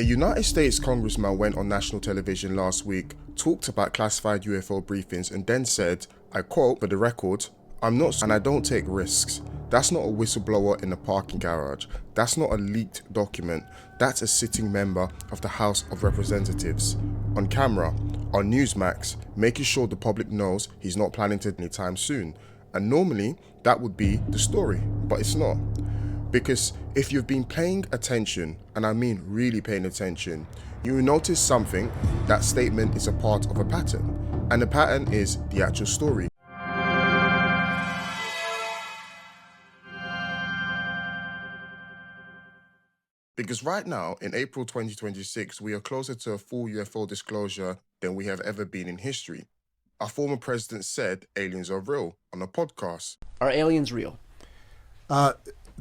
A United States congressman went on national television last week, talked about classified UFO briefings, and then said, I quote, for the record, I'm not and I don't take risks. That's not a whistleblower in a parking garage. That's not a leaked document. That's a sitting member of the House of Representatives. On camera, on Newsmax, making sure the public knows he's not planning to anytime soon. And normally, that would be the story, but it's not. Because if you've been paying attention, and I mean really paying attention, you will notice something. That statement is a part of a pattern. And the pattern is the actual story. Because right now, in April 2026, we are closer to a full UFO disclosure than we have ever been in history. Our former president said aliens are real on a podcast. Are aliens real?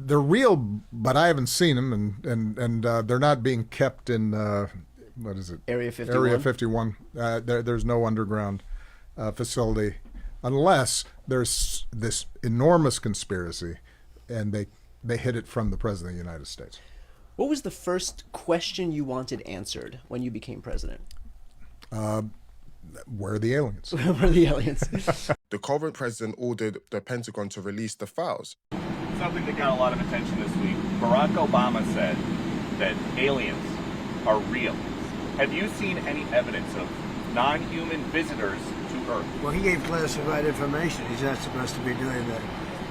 They're real, but I haven't seen them, and they're not being kept in, what is it? Area 51? Area 51. There's no underground facility, unless there's this enormous conspiracy, and they hid it from the President of the United States. What was the first question you wanted answered when you became president? Where are the aliens? Where are the aliens? The current president ordered the Pentagon to release the files. Something that got a lot of attention this week. Barack Obama said that aliens are real. Have you seen any evidence of non-human visitors to Earth? Well, he gave classified information. He's not supposed to be doing that.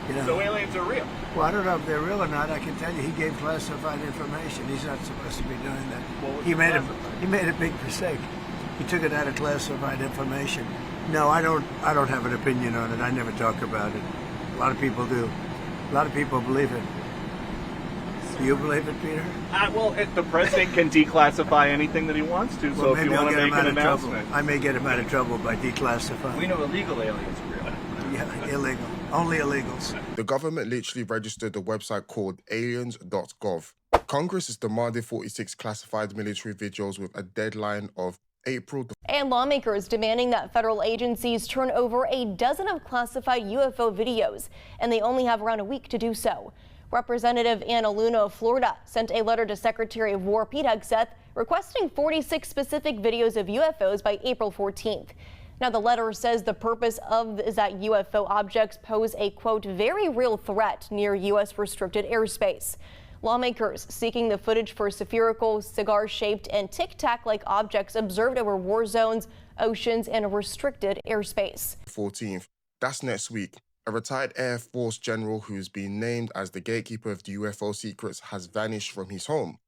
You know? So aliens are real? Well, I don't know if they're real or not. I can tell you he gave classified information. He's not supposed to be doing that. He made a big mistake. He took it out of classified information. No, I don't have an opinion on it. I never talk about it. A lot of people do. A lot of people believe it. Do you believe it, Peter? Well, the president can declassify anything that he wants to, so if you want to make an announcement. I may get him out of trouble by declassifying. We know illegal aliens are real. Yeah, illegal. Only illegals. The government literally registered a website called aliens.gov. Congress is demanding 46 classified military videos with a deadline of April. And lawmakers demanding that federal agencies turn over a dozen of classified UFO videos, and they only have around a week to do so. Representative Anna Luna of Florida sent a letter to Secretary of War Pete Hegseth requesting 46 specific videos of UFOs by April 14th. Now, the letter says the purpose is that UFO objects pose a, quote, very real threat near U.S. restricted airspace. Lawmakers seeking the footage for spherical, cigar-shaped, and tic-tac-like objects observed over war zones, oceans, and restricted airspace. 14th, that's next week. A retired Air Force general who's been named as the gatekeeper of the UFO secrets has vanished from his home.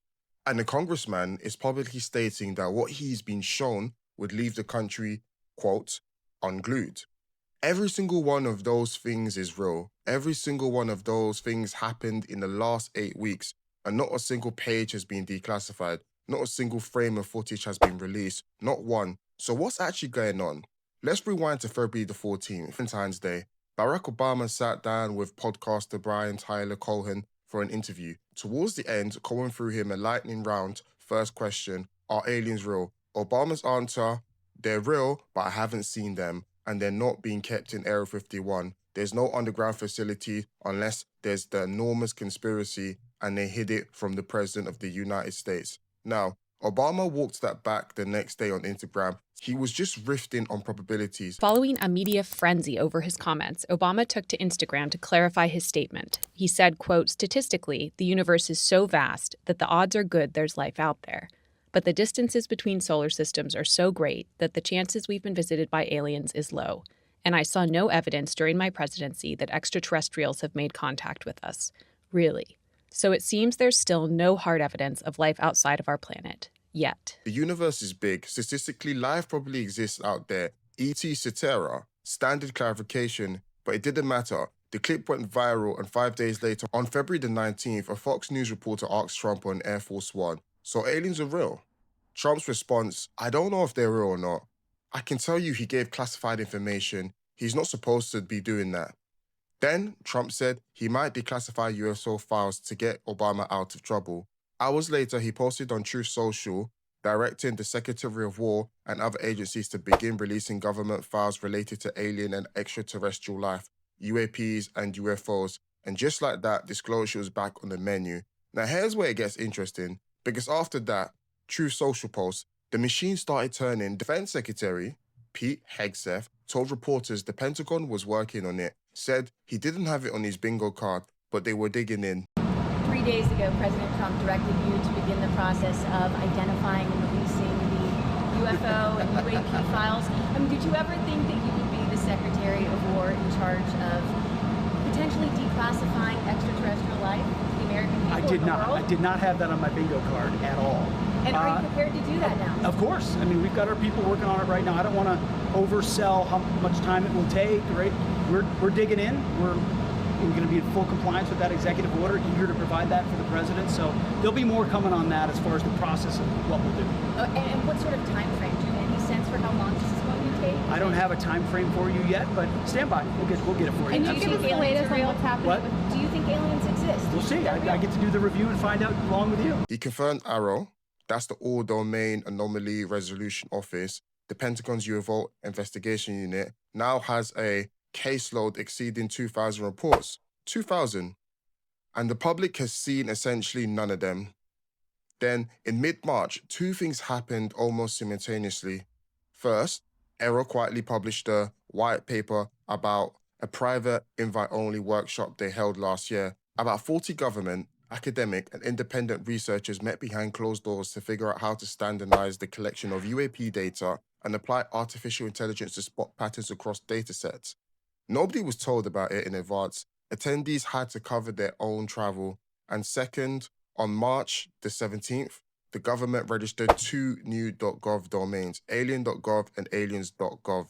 And the congressman is publicly stating that what he's been shown would leave the country, quote, unglued. Every single one of those things is real. Every single one of those things happened in the last 8 weeks, and not a single page has been declassified. Not a single frame of footage has been released. Not one. So what's actually going on? Let's rewind to February the 14th, Valentine's Day. Barack Obama sat down with podcaster Brian Tyler Cohen for an interview. Towards the end, Cohen threw him a lightning round. First question, are aliens real? Obama's answer, they're real, but I haven't seen them, and they're not being kept in Area 51. There's no underground facility unless there's the enormous conspiracy, and they hid it from the President of the United States. Now, Obama walked that back the next day on Instagram. He was just riffing on probabilities. Following a media frenzy over his comments, Obama took to Instagram to clarify his statement. He said, quote, statistically, the universe is so vast that the odds are good there's life out there. But the distances between solar systems are so great that the chances we've been visited by aliens is low. And I saw no evidence during my presidency that extraterrestrials have made contact with us. Really. So it seems there's still no hard evidence of life outside of our planet. Yet. The universe is big. Statistically, life probably exists out there. E.T. Cetera. Standard clarification, but it didn't matter. The clip went viral, and 5 days later, on February the 19th, a Fox News reporter asked Trump on Air Force One, so aliens are real? Trump's response, I don't know if they're real or not. I can tell you he gave classified information. He's not supposed to be doing that. Then, Trump said he might declassify UFO files to get Obama out of trouble. Hours later, he posted on Truth Social, directing the Secretary of War and other agencies to begin releasing government files related to alien and extraterrestrial life, UAPs and UFOs. And just like that, disclosure was back on the menu. Now, here's where it gets interesting, because after that, Truth Social post, the machine started turning. Defense Secretary Pete Hegseth told reporters the Pentagon was working on it, said he didn't have it on his bingo card, but they were digging in. 3 days ago, President Trump directed you to begin the process of identifying and releasing the UFO and UAP files. Did you ever think that you would be the Secretary of War in charge of potentially declassifying extraterrestrial life to the American people? I did not. I did not have that on my bingo card at all. And are you prepared to do that now? Of course. We've got our people working on it right now. I don't want to oversell how much time it will take, right? We're digging in. We're going to be in full compliance with that executive order, eager to provide that for the president. So there'll be more coming on that as far as the process of what we'll do. And what sort of time frame? Do you have any sense for how long this is going to take? I don't have a time frame for you yet, but stand by. We'll get it for you. And do you think the latest on what's happening? What? Do you think aliens exist? We'll see. I get to do the review and find out along with you. He confirmed AARO, that's the All-Domain Anomaly Resolution Office, the Pentagon's UFO investigation unit, now has a caseload exceeding 2,000 reports. 2,000. And the public has seen essentially none of them. Then, in mid-March, two things happened almost simultaneously. First, AARO quietly published a white paper about a private invite-only workshop they held last year. About 40 government, academic, and independent researchers met behind closed doors to figure out how to standardize the collection of UAP data and apply artificial intelligence to spot patterns across datasets. Nobody was told about it in advance. Attendees had to cover their own travel. And second, on March the 17th, the government registered two new .gov domains, alien.gov and aliens.gov.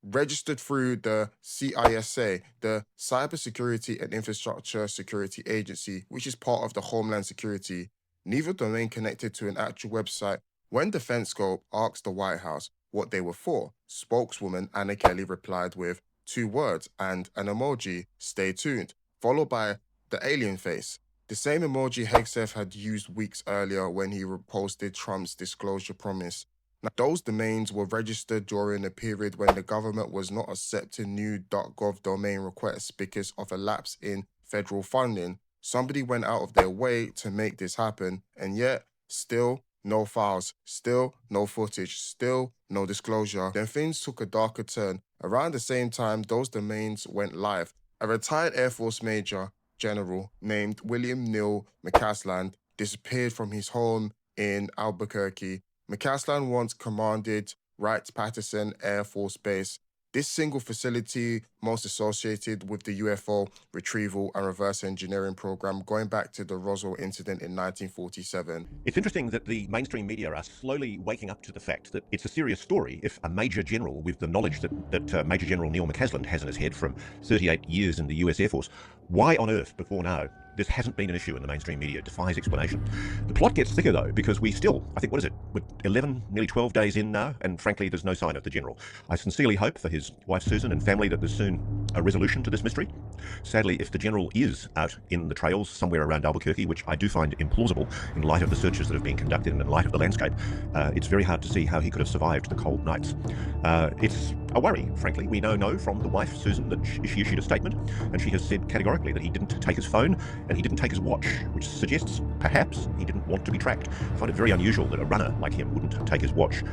Registered through the CISA, the Cybersecurity and Infrastructure Security Agency, which is part of the Homeland Security. Neither domain connected to an actual website. When Defense Scope asked the White House what they were for, spokeswoman Anna Kelly replied with 2 words and an emoji, stay tuned, followed by the alien face. The same emoji Hegseth had used weeks earlier when he reposted Trump's disclosure promise. Now, those domains were registered during a period when the government was not accepting new .gov domain requests because of a lapse in federal funding. Somebody went out of their way to make this happen, and yet, still no files, still no footage, still no disclosure. Then things took a darker turn. Around the same time, those domains went live. A retired Air Force Major General named William Neil McCasland disappeared from his home in Albuquerque. McCasland once commanded Wright-Patterson Air Force Base. This single facility most associated with the UFO retrieval and reverse engineering program going back to the Roswell incident in 1947. It's interesting that the mainstream media are slowly waking up to the fact that it's a serious story if a Major General, with the knowledge that Major General Neil McCasland has in his head from 38 years in the US Air Force, why on earth before now this hasn't been an issue in the mainstream media. It defies explanation. The plot gets thicker though, because we still, I think, what is it, we're 11, nearly 12 days in now, and frankly there's no sign of the General. I sincerely hope for his wife Susan and family that there's soon a resolution to this mystery. Sadly, if the General is out in the trails somewhere around Albuquerque, which I do find implausible in light of the searches that have been conducted and in light of the landscape, it's very hard to see how he could have survived the cold nights. It's a worry, frankly. We know from the wife Susan that she issued a statement, and she has said categorically that he didn't take his phone and he didn't take his watch, which suggests perhaps he didn't want to be tracked. I find it very unusual that a runner like him wouldn't take his watch.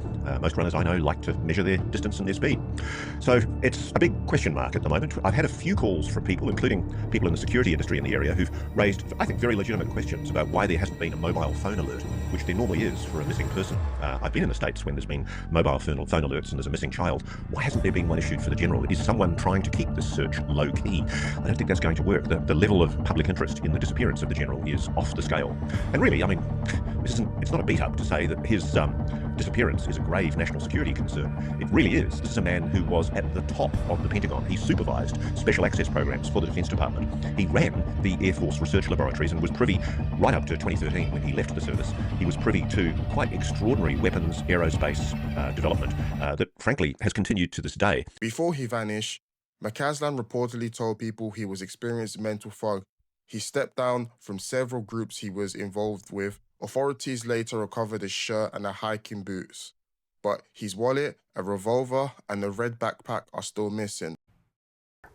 Most runners I know like to measure their distance and their speed. So it's a big question mark at the moment. I've had a few calls from people, including people in the security industry in the area, who've raised, I think, very legitimate questions about why there hasn't been a mobile phone alert, which there normally is for a missing person. I've been in the States when there's been mobile phone alerts and there's a missing child. Why hasn't there been one issued for the General? Is someone trying to keep this search low key? I don't think that's going to work. The level of public interest in the disappearance of the General is off the scale. And really, I mean, it's not a beat up to say that his disappearance is a grave national security concern. It really is. This is a man who was at the top of the Pentagon. He supervised special access programs for the Defense Department. He ran the Air Force research laboratories and was privy, right up to 2013 when he left the service, he was privy to quite extraordinary weapons aerospace development that frankly has continued to this day. Before he vanished, McCasland reportedly told people he was experiencing mental fog. He stepped down from several groups he was involved with. Authorities later recovered a shirt and a hiking boots. But his wallet, a revolver, and a red backpack are still missing.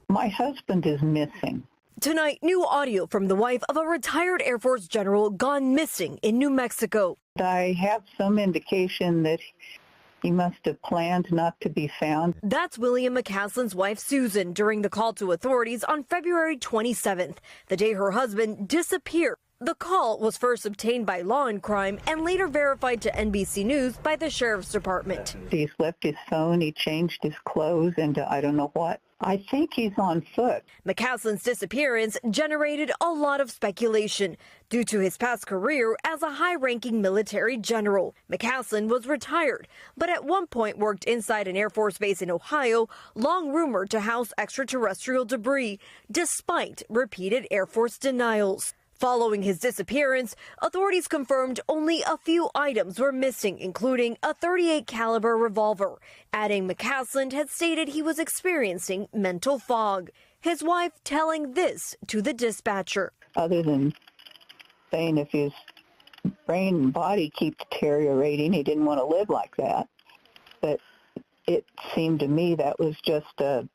My husband is missing. Tonight, new audio from the wife of a retired Air Force general gone missing in New Mexico. I have some indication that he must have planned not to be found. That's William McCasland's wife, Susan, during the call to authorities on February 27th, the day her husband disappeared. The call was first obtained by Law and Crime and later verified to NBC News by the Sheriff's Department. He's left his phone, he changed his clothes into I don't know what. I think he's on foot. McCasland's disappearance generated a lot of speculation due to his past career as a high-ranking military general. McCasland was retired, but at one point worked inside an Air Force base in Ohio, long rumored to house extraterrestrial debris, despite repeated Air Force denials. Following his disappearance, authorities confirmed only a few items were missing, including a .38 caliber revolver, adding McCasland had stated he was experiencing mental fog. His wife telling this to the dispatcher. Other than saying if his brain and body keep deteriorating, he didn't want to live like that. But it seemed to me that was just a,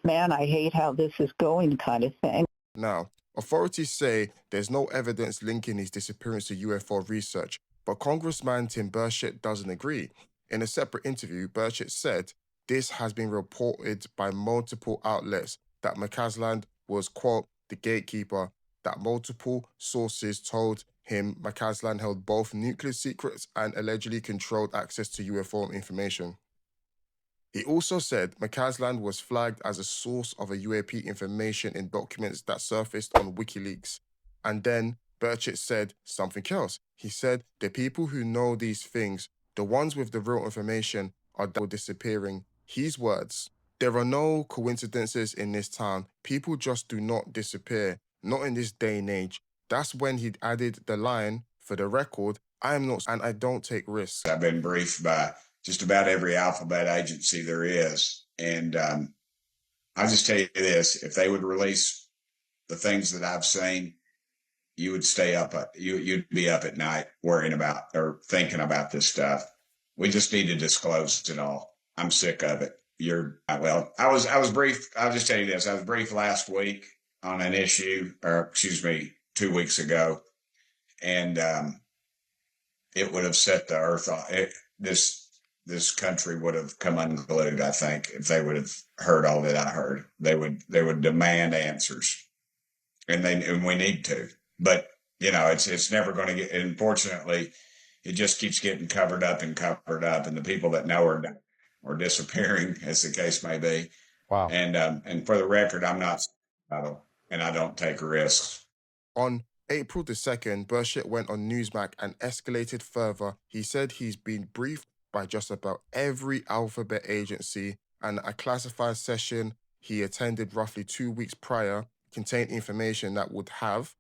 man, I hate how this is going kind of thing. Now, authorities say there's no evidence linking his disappearance to UFO research, but Congressman Tim Burchett doesn't agree. In a separate interview, Burchett said this has been reported by multiple outlets that McCasland was, quote, the gatekeeper, that multiple sources told him McCasland held both nuclear secrets and allegedly controlled access to UFO information. He also said McCasland was flagged as a source of a UAP information in documents that surfaced on WikiLeaks. And then Burchett said something else. He said the people who know these things, the ones with the real information, are disappearing. His words. There are no coincidences in this town. People just do not disappear. Not in this day and age. That's when he added the line, for the record, I am not and I don't take risks. I've been briefed by just about every alphabet agency there is. And I'll just tell you this, if they would release the things that I've seen, you would stay up, you'd be up at night worrying about or thinking about this stuff. We just need to disclose it all. I'm sick of it. I was briefed. I'll just tell you this. I was briefed last week on an issue, 2 weeks ago. And it would have set the earth on this country would have come unglued, I think, if they would have heard all that I heard. They would demand answers, and we need to. But it's never going to get. Unfortunately, it just keeps getting covered up, and the people that know are disappearing, as the case may be. Wow. And for the record, I'm not, and I don't take risks. On April the 2nd, Burchett went on Newsmax and escalated further. He said he's been briefed by just about every alphabet agency, and a classified session he attended roughly 2 weeks prior contained information that would have,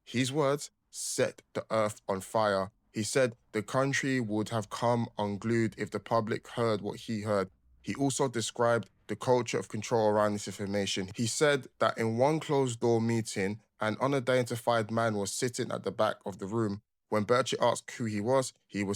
his words, set the earth on fire. He said the country would have come unglued if the public heard what he heard. He also described the culture of control around this information. He said that in one closed-door meeting, an unidentified man was sitting at the back of the room. When Burchett asked who he was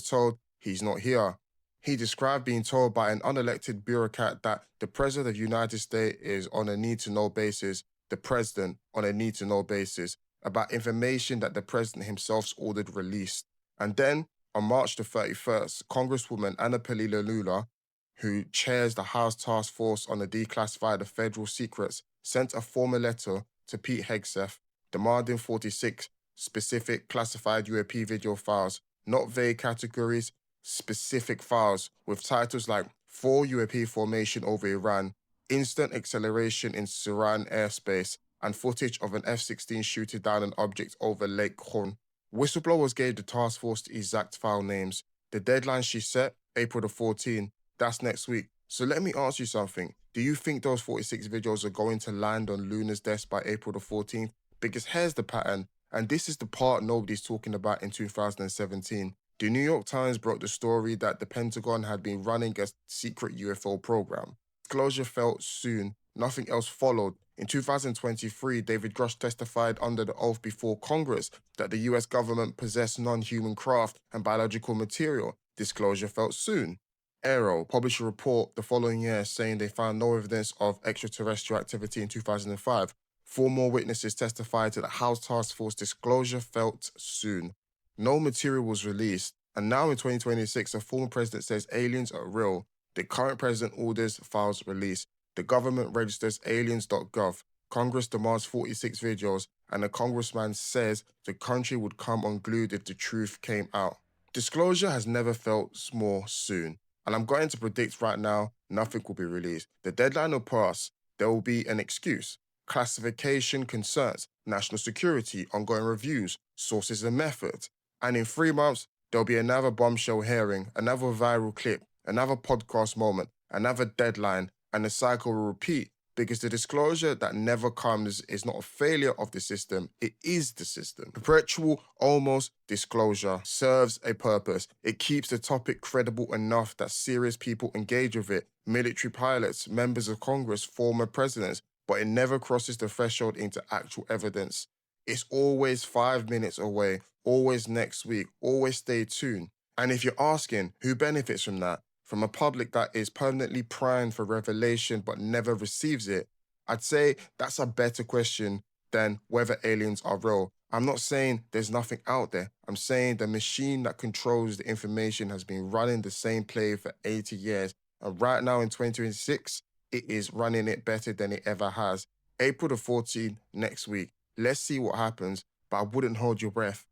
told he's not here. He described being told by an unelected bureaucrat that the President of the United States is on a need-to-know basis, the President on a need-to-know basis, about information that the President himself's ordered released. And then, on March the 31st, Congresswoman Anna Lula, who chairs the House Task Force on the Declassified of Federal Secrets, sent a formal letter to Pete Hegseth demanding 46 specific classified UAP video files, not vague categories, specific files with titles like 4 UAP formation over Iran, instant acceleration in Suran airspace, and footage of an F-16 shooting down an object over Lake Horn. Whistleblowers gave the task force the exact file names. The deadline she set, April the 14th, that's next week. So let me ask you something. Do you think those 46 videos are going to land on Luna's desk by April the 14th? Because here's the pattern, and this is the part nobody's talking about in 2017. The New York Times broke the story that the Pentagon had been running a secret UFO program. Disclosure felt soon. Nothing else followed. In 2023, David Grush testified under the oath before Congress that the US government possessed non-human craft and biological material. Disclosure felt soon. AARO published a report the following year saying they found no evidence of extraterrestrial activity in 2005. 4 more witnesses testified to the House Task Force disclosure felt soon. No material was released, and now in 2026, a former president says aliens are real. The current president orders files release. The government registers aliens.gov. Congress demands 46 videos, and the congressman says the country would come unglued if the truth came out. Disclosure has never felt more soon, and I'm going to predict right now, nothing will be released. The deadline will pass. There will be an excuse. Classification concerns, national security, ongoing reviews, sources and methods. And in 3 months, there'll be another bombshell hearing, another viral clip, another podcast moment, another deadline, and the cycle will repeat, because the disclosure that never comes is not a failure of the system, it is the system. Perpetual, almost disclosure serves a purpose. It keeps the topic credible enough that serious people engage with it, military pilots, members of Congress, former presidents, but it never crosses the threshold into actual evidence. It's always 5 minutes away, always next week, always stay tuned. And if you're asking who benefits from that, from a public that is permanently primed for revelation but never receives it, I'd say that's a better question than whether aliens are real. I'm not saying there's nothing out there. I'm saying the machine that controls the information has been running the same play for 80 years. And right now in 2026, it is running it better than it ever has. April the 14th, next week. Let's see what happens, but I wouldn't hold your breath.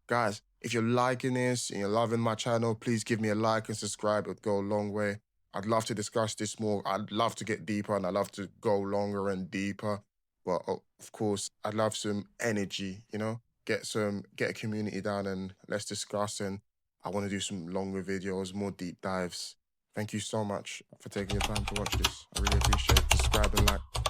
Guys, if you're liking this and you're loving my channel, please give me a like and subscribe. It would go a long way. I'd love to discuss this more. I'd love to get deeper, and I'd love to go longer and deeper. But of course, I'd love some energy, you know? Get a community down and let's discuss. And I want to do some longer videos, more deep dives. Thank you so much for taking your time to watch this. I really appreciate it. Subscribe and like.